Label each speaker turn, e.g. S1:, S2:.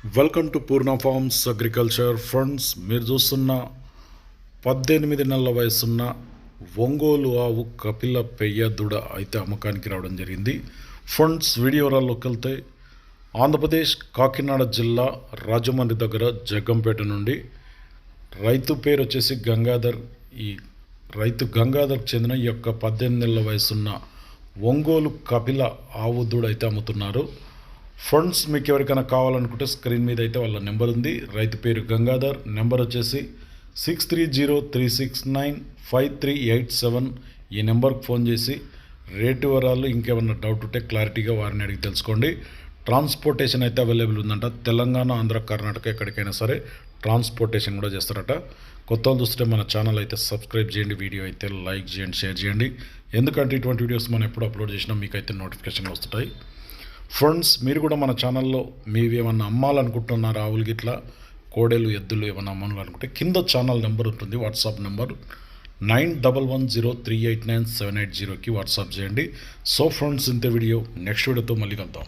S1: Welcome to Purna forms agriculture friends. మీరు చూస్తున్న 18 నెలల వయసున్న ఒంగోలు ఆవు కపిల పెయ్య దూడ అయితే అమ్మకానికి రావడం జరిగింది. ఫ్రెండ్స్, వీడియోలోకి వెళ్తే ఆంధ్రప్రదేశ్ కాకినాడ జిల్లా రాజమండ్రి దగ్గర జగ్గంపేట నుండి రైతు పేరు వచ్చేసి గంగాధర్. ఈ రైతు గంగాధర్కి చెందిన ఈ యొక్క 18 నెలల వయసున్న ఒంగోలు కపిల ఆవు దూడ అయితే అమ్ముతున్నారు. ఫ్రెండ్స్, మీకు ఎవరికైనా కావాలనుకుంటే స్క్రీన్ మీద అయితే వాళ్ళ నెంబర్ ఉంది. రైతు పేరు గంగాధర్, నెంబర్ వచ్చేసి 6303695387. ఈ నెంబర్కి ఫోన్ చేసి రేటు వివరాలు ఇంకేమన్నా డౌట్ ఉంటే క్లారిటీగా వారిని అడిగి తెలుసుకోండి. ట్రాన్స్పోర్టేషన్ అయితే అవైలబుల్ ఉందంట. తెలంగాణ, ఆంధ్ర, కర్ణాటక ఎక్కడికైనా సరే ట్రాన్స్పోర్టేషన్ కూడా చేస్తారట. కొత్త వాళ్ళు చూస్తే మన ఛానల్ అయితే సబ్స్క్రైబ్ చేయండి, వీడియో అయితే లైక్ చేయండి, షేర్ చేయండి. ఎందుకంటే ఇటువంటి వీడియోస్ మనం ఎప్పుడు అప్లోడ్ చేసినా మీకైతే నోటిఫికేషన్లు వస్తుంటాయి. ఫ్రెండ్స్, మీరు కూడా మన ఛానల్లో మీవి ఏమన్నా అమ్మాలనుకుంటున్నారు, ఆవులు గిట్లా కోడెలు ఎద్దులు ఏమన్నా అమ్మాలనుకుంటే కింద ఛానల్ నెంబర్ ఉంటుంది, వాట్సాప్ నెంబర్ 9110389780కి వాట్సాప్ చేయండి. సో ఫ్రెండ్స్, ఇంత వీడియో నెక్స్ట్ వీడియోతో మళ్ళీ కలుద్దాం.